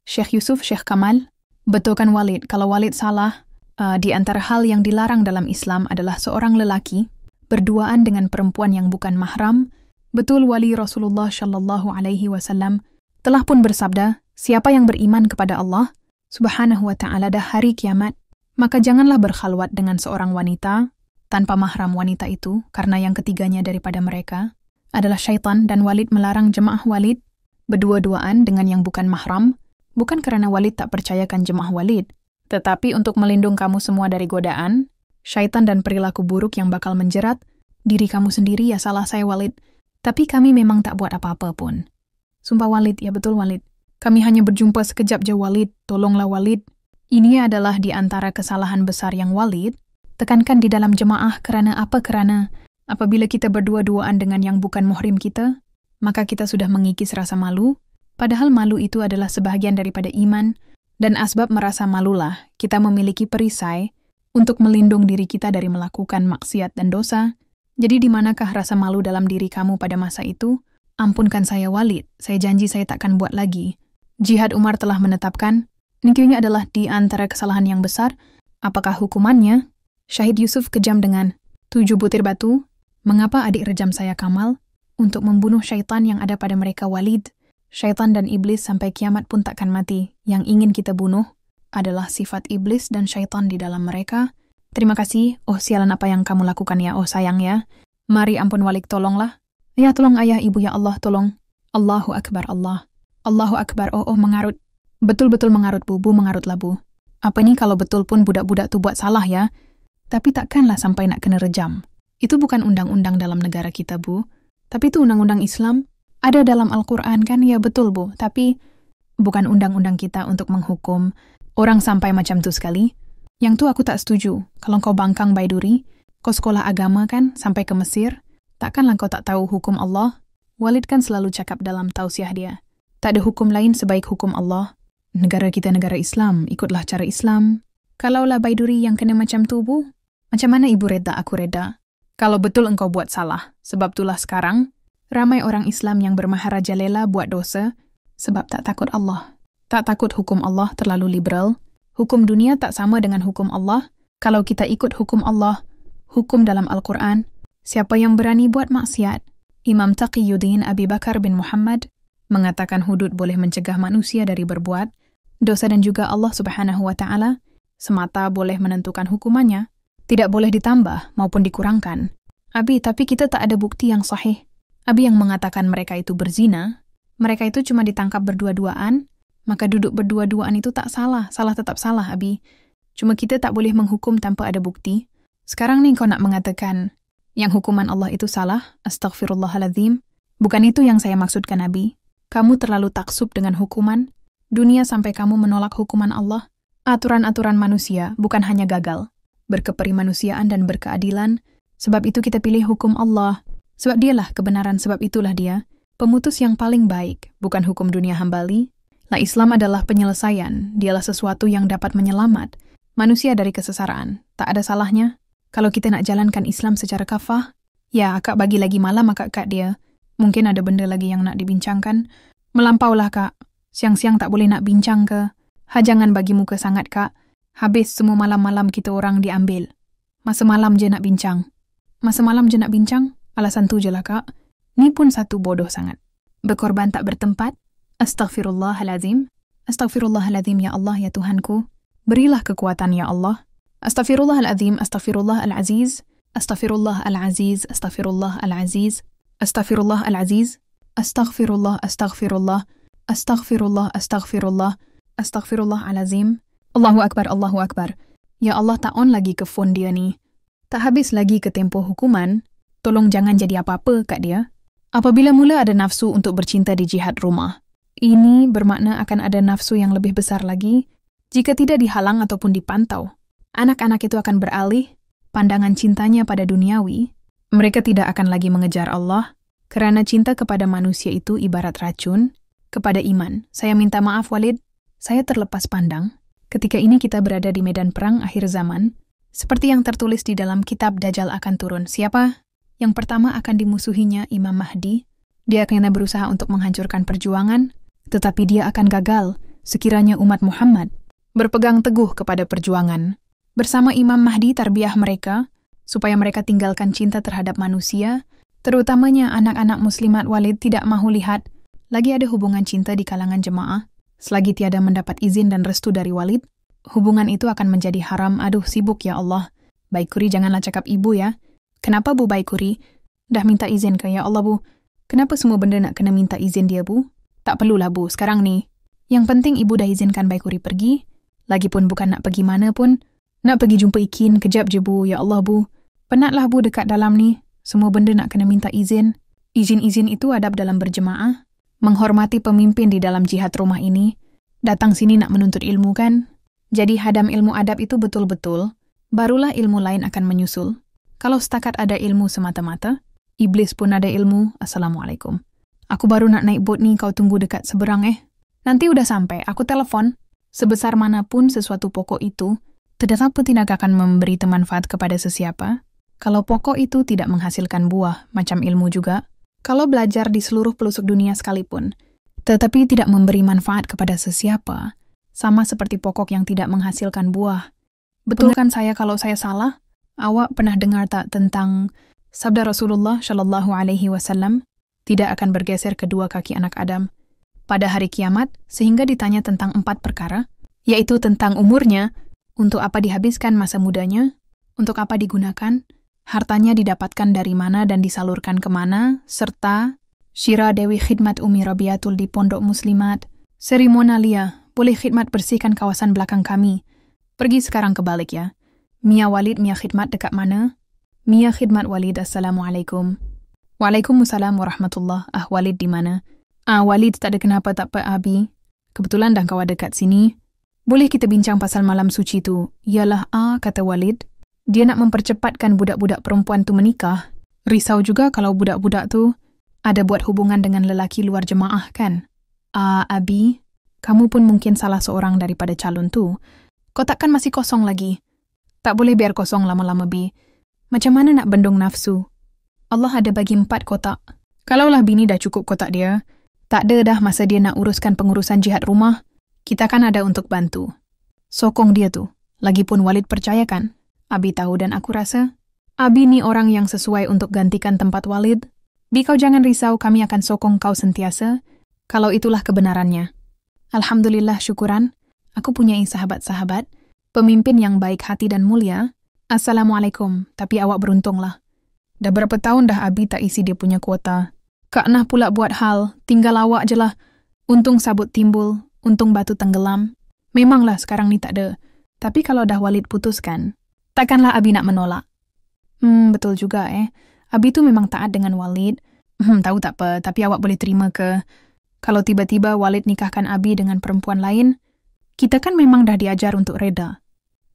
Syekh Yusuf, Syekh Kamal, betulkan Walid. Kalau Walid salah, di antara hal yang dilarang dalam Islam adalah seorang lelaki berduaan dengan perempuan yang bukan mahram. Betul, wali Rasulullah Shallallahu Alaihi Wasallam telah pun bersabda, siapa yang beriman kepada Allah Subhanahu wa Ta'ala dah hari kiamat, maka janganlah berkhalwat dengan seorang wanita tanpa mahram wanita itu, karena yang ketiganya daripada mereka adalah syaitan. Dan Walid melarang jemaah Walid berdua-duaan dengan yang bukan mahram, bukan karena Walid tak percayakan jemaah Walid, tetapi untuk melindung kamu semua dari godaan syaitan dan perilaku buruk yang bakal menjerat diri kamu sendiri. Ya salah saya Walid, tapi kami memang tak buat apa-apa pun. Sumpah Walid, ya betul Walid. Kami hanya berjumpa sekejap je Walid, tolonglah Walid. Ini adalah di antara kesalahan besar yang Walid tekankan di dalam jemaah. Kerana apa? Kerana apabila kita berdua-duaan dengan yang bukan muhrim kita, maka kita sudah mengikis rasa malu, padahal malu itu adalah sebahagian daripada iman, dan asbab merasa malulah kita memiliki perisai untuk melindung diri kita dari melakukan maksiat dan dosa. Jadi di manakah rasa malu dalam diri kamu pada masa itu? Ampunkan saya Walid, saya janji saya takkan buat lagi. Jihad Umar telah menetapkan, ini adalah di antara kesalahan yang besar. Apakah hukumannya? Syahid Yusuf kejam dengan 7 butir batu. Mengapa adik rejam saya Kamal? Untuk membunuh syaitan yang ada pada mereka Walid. Syaitan dan iblis sampai kiamat pun takkan mati. Yang ingin kita bunuh adalah sifat iblis dan syaitan di dalam mereka. Terima kasih. Oh sialan apa yang kamu lakukan ya. Oh sayang ya. Mari ampun Walid, tolonglah. Ya tolong ayah ibu ya Allah tolong. Allahu Akbar Allah. Allahu Akbar. Oh mengarut. Betul-betul mengarut bu mengarutlah bu. Apa ini kalau betul pun budak-budak tuh buat salah ya. Tapi takkanlah sampai nak kena rejam. Itu bukan undang-undang dalam negara kita bu. Tapi itu undang-undang Islam. Ada dalam Al-Quran kan? Ya betul bu. Tapi bukan undang-undang kita untuk menghukum orang sampai macam tu sekali. Yang tu aku tak setuju. Kalau kau bangkang Baiduri, kau sekolah agama kan sampai ke Mesir, takkanlah kau tak tahu hukum Allah? Walid kan selalu cakap dalam tausiah dia, tak ada hukum lain sebaik hukum Allah. Negara kita negara Islam, ikutlah cara Islam. Kalaulah Baiduri yang kena macam tu bu, macam mana ibu reda aku reda? Kalau betul engkau buat salah, sebab itulah sekarang ramai orang Islam yang bermaharajalela buat dosa sebab tak takut Allah. Tak takut hukum Allah terlalu liberal. Hukum dunia tak sama dengan hukum Allah. Kalau kita ikut hukum Allah, hukum dalam Al-Quran, siapa yang berani buat maksiat? Imam Taqiyuddin Abi Bakar bin Muhammad mengatakan hudud boleh mencegah manusia dari berbuat dosa, dan juga Allah Subhanahu wa Ta'ala semata boleh menentukan hukumannya, tidak boleh ditambah maupun dikurangkan. Abi, tapi kita tak ada bukti yang sahih. Abi yang mengatakan mereka itu berzina, mereka itu cuma ditangkap berdua-duaan, maka duduk berdua-duaan itu tak salah, salah tetap salah Abi. Cuma kita tak boleh menghukum tanpa ada bukti. Sekarang nih kau nak mengatakan yang hukuman Allah itu salah, astaghfirullahaladzim. Bukan itu yang saya maksudkan Abi. Kamu terlalu taksub dengan hukuman dunia sampai kamu menolak hukuman Allah. Aturan-aturan manusia bukan hanya gagal, berkeperimanusiaan dan berkeadilan. Sebab itu kita pilih hukum Allah. Sebab dialah kebenaran, sebab itulah dia pemutus yang paling baik, bukan hukum dunia hambali. Lah Islam adalah penyelesaian, dialah sesuatu yang dapat menyelamat manusia dari kesesaraan. Tak ada salahnya kalau kita nak jalankan Islam secara kafah. Ya, Kak bagi lagi malam Kak dia. Mungkin ada benda lagi yang nak dibincangkan. Melampaulah Kak. Siang-siang tak boleh nak bincang ke. Jangan bagi muka sangat Kak. Habis semua malam-malam kita orang diambil. Masa malam je nak bincang. Masa malam je nak bincang. Alasan tu je lah Kak. Ni pun satu bodoh sangat. Berkorban tak bertempat. Astaghfirullahaladzim. Astaghfirullahaladzim ya Allah ya Tuhanku. Berilah kekuatan ya Allah. Astaghfirullahaladzim. Astaghfirullahalaziz. Astaghfirullahalaziz. Astaghfirullahalaziz. Astaghfirullahalaziz. Astaghfirullah. Astaghfirullah. Astaghfirullah. Astaghfirullah. Astaghfirullahalazim. Allahu Akbar. Allahu Akbar. Ya Allah, tak on lagi ke phone dia ni. Tak habis lagi ke tempoh hukuman. Tolong jangan jadi apa-apa kat dia. Apabila mula ada nafsu untuk bercinta di jihad rumah, ini bermakna akan ada nafsu yang lebih besar lagi jika tidak dihalang ataupun dipantau. Anak-anak itu akan beralih pandangan cintanya pada duniawi. Mereka tidak akan lagi mengejar Allah, kerana cinta kepada manusia itu ibarat racun kepada iman. Saya minta maaf Walid, saya terlepas pandang. Ketika ini kita berada di medan perang akhir zaman, seperti yang tertulis di dalam kitab Dajjal akan turun. Siapa? Yang pertama akan dimusuhinya Imam Mahdi. Dia akan berusaha untuk menghancurkan perjuangan, tetapi dia akan gagal sekiranya umat Muhammad berpegang teguh kepada perjuangan bersama Imam Mahdi tarbiyah mereka, supaya mereka tinggalkan cinta terhadap manusia, terutamanya anak-anak muslimat Walid tidak mahu lihat lagi ada hubungan cinta di kalangan jemaah, selagi tiada mendapat izin dan restu dari Walid, hubungan itu akan menjadi haram. Aduh, sibuk ya Allah. Baikuri, janganlah cakap ibu ya. Kenapa Bu Baikuri? Dah minta izin ke ya Allah Bu? Kenapa semua benda nak kena minta izin dia Bu? Tak perlulah Bu, sekarang ni. Yang penting ibu dah izinkan Baikuri pergi. Lagipun bukan nak pergi mana pun. Nak pergi jumpa Ikin, kejap je Bu, ya Allah Bu. Penatlah Bu dekat dalam ni. Semua benda nak kena minta izin. Izin-izin itu adab dalam berjemaah. Menghormati pemimpin di dalam jihad rumah ini. Datang sini nak menuntut ilmu kan? Jadi hadam ilmu adab itu betul-betul, barulah ilmu lain akan menyusul. Kalau setakat ada ilmu semata-mata, iblis pun ada ilmu. Assalamualaikum. Aku baru nak naik bot ni, kau tunggu dekat seberang Nanti udah sampai, aku telepon. Sebesar manapun sesuatu pokok itu, tetap tidak akan memberi manfaat kepada sesiapa. Kalau pokok itu tidak menghasilkan buah, macam ilmu juga. Kalau belajar di seluruh pelosok dunia sekalipun, tetapi tidak memberi manfaat kepada sesiapa, sama seperti pokok yang tidak menghasilkan buah. Betul kan saya kalau saya salah? Awak pernah dengar tak tentang sabda Rasulullah Shallallahu Alaihi Wasallam, tidak akan bergeser kedua kaki anak Adam pada hari kiamat, sehingga ditanya tentang 4 perkara, yaitu tentang umurnya, untuk apa dihabiskan masa mudanya, untuk apa digunakan, hartanya didapatkan dari mana dan disalurkan kemana, serta Syira Dewi khidmat Umi Rabiatul di Pondok Muslimat. Seri Mona Lia, boleh khidmat bersihkan kawasan belakang kami. Pergi sekarang kebalik ya. Mia Walid, Mia khidmat dekat mana? Mia khidmat Walid, Assalamualaikum. Waalaikumsalam warahmatullah. Walid di mana? Walid tak ada kenapa tak apa Abi. Kebetulan dah kau ada dekat sini. Boleh kita bincang pasal malam suci tu? Yalah kata Walid. Dia nak mempercepatkan budak-budak perempuan tu menikah. Risau juga kalau budak-budak tu ada buat hubungan dengan lelaki luar jemaah kan? Abi, kamu pun mungkin salah seorang daripada calon tu. Kau takkan masih kosong lagi? Tak boleh biar kosong lama-lama Bi. Macam mana nak bendung nafsu? Allah ada bagi 4 kotak. Kalaulah bini dah cukup kotak dia, tak ada dah masa dia nak uruskan pengurusan jihad rumah. Kita kan ada untuk bantu. Sokong dia tu. Lagipun Walid percayakan. Abi tahu dan aku rasa, Abi ni orang yang sesuai untuk gantikan tempat Walid. Bi, kau jangan risau, kami akan sokong kau sentiasa, kalau itulah kebenarannya. Alhamdulillah, syukuran. Aku punyai sahabat-sahabat, pemimpin yang baik hati dan mulia. Assalamualaikum, tapi awak beruntunglah. Dah berapa tahun dah Abi tak isi dia punya kuota. Kak Nah pula buat hal, tinggal awak je lah. Untung sabut timbul, untung batu tenggelam. Memanglah sekarang ni tak ada. Tapi kalau dah Walid putuskan, takkanlah Abi nak menolak. Betul juga Abi tu memang taat dengan Walid. Tahu tak apa, tapi awak boleh terima ke? Kalau tiba-tiba Walid nikahkan Abi dengan perempuan lain, kita kan memang dah diajar untuk reda.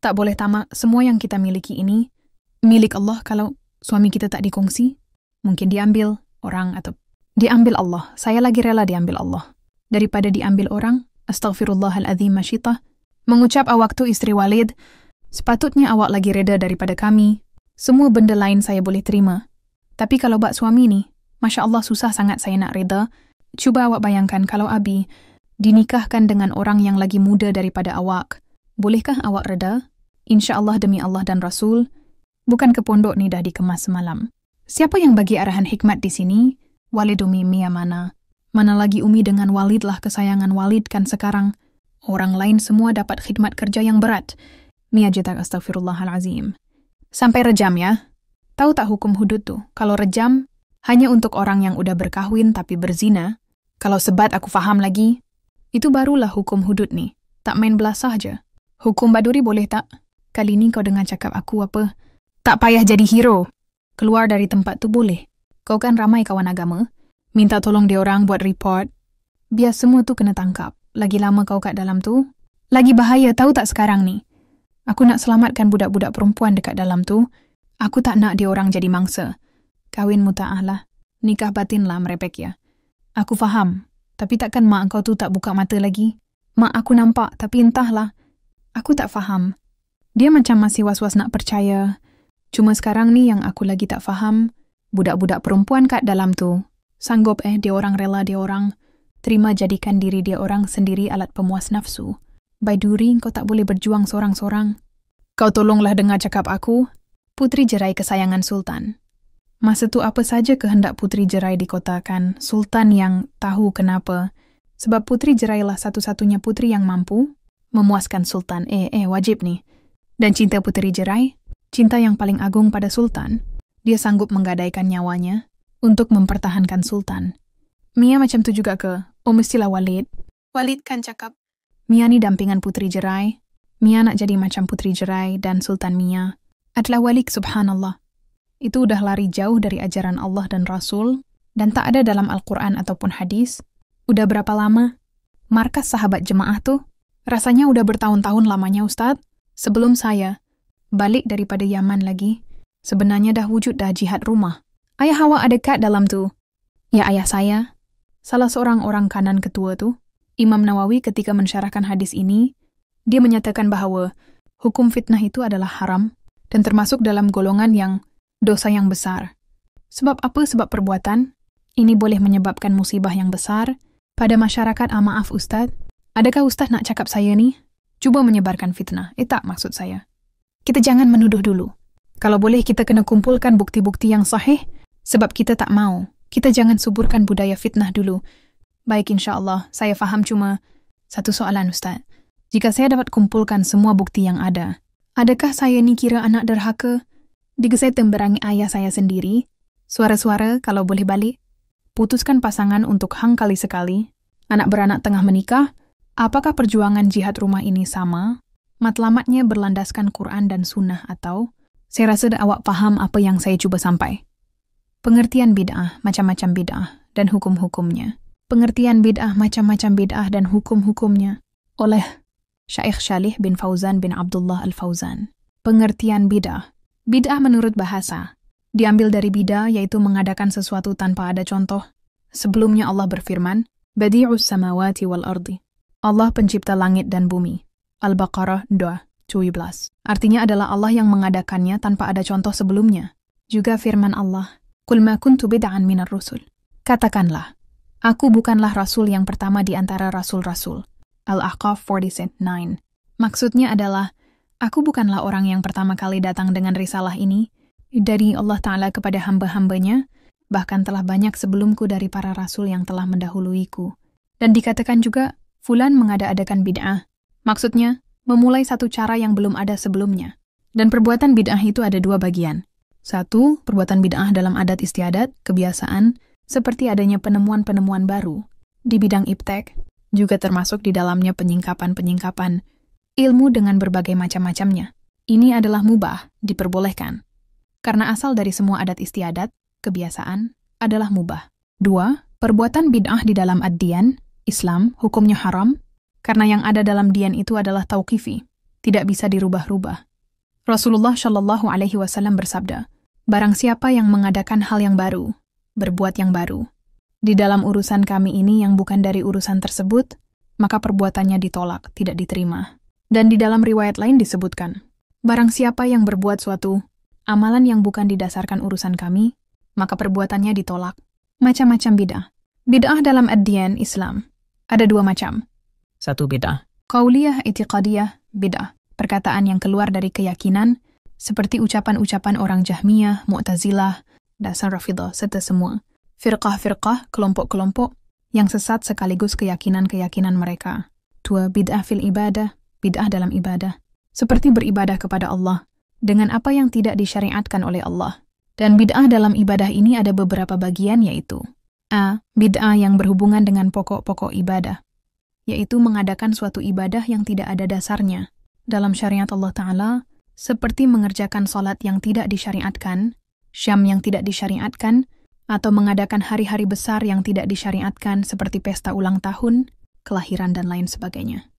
Tak boleh tamak, semua yang kita miliki ini milik Allah. Kalau suami kita tak dikongsi, mungkin diambil orang atau diambil Allah. Saya lagi rela diambil Allah daripada diambil orang. Astaghfirullahaladzim masyitah. Mengucap awak tu istri Walid, sepatutnya awak lagi reda daripada kami. Semua benda lain saya boleh terima. Tapi kalau bak suami ni, Masya Allah susah sangat saya nak reda. Cuba awak bayangkan kalau Abi dinikahkan dengan orang yang lagi muda daripada awak. Bolehkah awak reda? Insya Allah demi Allah dan Rasul, bukan ke pondok ni dah dikemas semalam. Siapa yang bagi arahan hikmat di sini? Walid Umi Mia mana? Mana lagi Umi dengan Walid lah kesayangan Walid kan sekarang. Orang lain semua dapat khidmat kerja yang berat. Mia jetak astagfirullahalazim. Sampai rejam ya. Tahu tak hukum hudud tuh? Kalau rejam, hanya untuk orang yang udah berkahwin tapi berzina. Kalau sebat aku faham lagi. Itu barulah hukum hudud nih. Tak main belasah aja. Hukum baduri boleh tak? Kali ni kau dengar cakap aku apa? Tak payah jadi hero. Keluar dari tempat tu boleh. Kau kan ramai kawan agama. Minta tolong dia orang buat report. Biar semua tu kena tangkap. Lagi lama kau kat dalam tu, lagi bahaya. Tahu tak sekarang ni? Aku nak selamatkan budak-budak perempuan dekat dalam tu. Aku tak nak dia orang jadi mangsa. Kawin muta'ah lah. Nikah batin lah merepek ya. Aku faham. Tapi takkan mak kau tu tak buka mata lagi? Mak aku nampak, tapi entahlah. Aku tak faham. Dia macam masih was-was nak percaya. Cuma sekarang ni yang aku lagi tak faham, budak-budak perempuan kat dalam tu, sanggup dia orang rela dia orang. terima jadikan diri dia orang sendiri alat pemuas nafsu. Baiduri, kau tak boleh berjuang sorang-sorang. Kau tolonglah dengar cakap aku, Putri Jerai kesayangan Sultan. Masa tu apa saja kehendak Putri Jerai dikotakan, Sultan yang tahu kenapa. Sebab Putri Jerai lah satu-satunya putri yang mampu memuaskan Sultan. Wajib nih. Dan cinta Putri Jerai, cinta yang paling agung pada Sultan. Dia sanggup menggadaikan nyawanya untuk mempertahankan Sultan. Mia macam tu juga ke? Mestilah Walid. Walid kan cakap, Mia ni dampingan Putri Jerai. Mia nak jadi macam Putri Jerai dan Sultan Mia adalah wali, subhanallah. Itu udah lari jauh dari ajaran Allah dan Rasul, dan tak ada dalam Al-Quran ataupun hadis. Udah berapa lama? Markas sahabat jemaah tuh, rasanya udah bertahun-tahun lamanya Ustadz. Sebelum saya balik daripada Yaman lagi, sebenarnya dah wujud dah jihad rumah. Ayah Hawa ada kat dalam tu. Ya ayah saya, salah seorang orang kanan ketua tu, Imam Nawawi ketika mensyarahkan hadis ini, dia menyatakan bahawa hukum fitnah itu adalah haram dan termasuk dalam golongan yang dosa yang besar. Sebab apa? Sebab perbuatan ini boleh menyebabkan musibah yang besar pada masyarakat. Maaf Ustaz, adakah Ustaz nak cakap saya ni cuba menyebarkan fitnah? Tak maksud saya. Kita jangan menuduh dulu. Kalau boleh kita kena kumpulkan bukti-bukti yang sahih, sebab kita tak mau. Kita jangan suburkan budaya fitnah dulu. Baik, insya-Allah, saya faham, cuma satu soalan Ustaz. Jika saya dapat kumpulkan semua bukti yang ada, adakah saya ni kira anak derhaka? Jika saya temberangi ayah saya sendiri, suara-suara kalau boleh balik, putuskan pasangan untuk hang kali sekali, anak beranak tengah menikah, apakah perjuangan jihad rumah ini sama? Matlamatnya berlandaskan Quran dan Sunnah atau? Saya rasa awak faham apa yang saya cuba sampai. Pengertian bid'ah, macam-macam bid'ah, dan hukum-hukumnya. Pengertian bid'ah, macam-macam bid'ah, dan hukum-hukumnya oleh Syaikh Shalih bin Fauzan bin Abdullah Al-Fauzan. Pengertian bid'ah. Bid'ah menurut bahasa diambil dari bida, yaitu mengadakan sesuatu tanpa ada contoh. Sebelumnya Allah berfirman, Badi'us samawati wal ardi. Allah pencipta langit dan bumi. Al-Baqarah 2:17. Artinya adalah Allah yang mengadakannya tanpa ada contoh sebelumnya. Juga firman Allah, Qul ma kuntu bid'an minar rusul. Katakanlah, aku bukanlah rasul yang pertama di antara rasul-rasul. Al-Ahqaf 49. Maksudnya adalah, aku bukanlah orang yang pertama kali datang dengan risalah ini dari Allah Ta'ala kepada hamba-hambanya, bahkan telah banyak sebelumku dari para rasul yang telah mendahuluiku. Dan dikatakan juga, fulan mengada-adakan bid'ah. Maksudnya, memulai satu cara yang belum ada sebelumnya. Dan perbuatan bid'ah itu ada dua bagian. Satu, perbuatan bid'ah dalam adat istiadat, kebiasaan, seperti adanya penemuan-penemuan baru. Di bidang iptek, juga termasuk di dalamnya penyingkapan-penyingkapan ilmu dengan berbagai macam-macamnya. Ini adalah mubah, diperbolehkan. Karena asal dari semua adat istiadat, kebiasaan, adalah mubah. Dua, perbuatan bid'ah di dalam ad-diyan, Islam, hukumnya haram, karena yang ada dalam diyan itu adalah tauqifi, tidak bisa dirubah-rubah. Rasulullah Shallallahu Alaihi Wasallam bersabda, barang siapa yang mengadakan hal yang baru, berbuat yang baru, di dalam urusan kami ini yang bukan dari urusan tersebut, maka perbuatannya ditolak, tidak diterima. Dan di dalam riwayat lain disebutkan, barang siapa yang berbuat suatu amalan yang bukan didasarkan urusan kami, maka perbuatannya ditolak. Macam-macam bid'ah. Bid'ah dalam ad-diyan Islam ada dua macam. Satu bid'ah Qauliyah i'tiqadiyah bid'ah, perkataan yang keluar dari keyakinan, seperti ucapan-ucapan orang Jahmiyah, Mu'tazilah, dasar Rafidah, serta semua firqah-firqah, kelompok-kelompok yang sesat sekaligus keyakinan-keyakinan mereka. Dua, bid'ah fil ibadah, bid'ah dalam ibadah, seperti beribadah kepada Allah dengan apa yang tidak disyariatkan oleh Allah. Dan bid'ah dalam ibadah ini ada beberapa bagian, yaitu A. Bid'ah yang berhubungan dengan pokok-pokok ibadah, yaitu mengadakan suatu ibadah yang tidak ada dasarnya dalam syariat Allah Ta'ala, seperti mengerjakan salat yang tidak disyariatkan, syam yang tidak disyariatkan, atau mengadakan hari-hari besar yang tidak disyariatkan seperti pesta ulang tahun, kelahiran, dan lain sebagainya.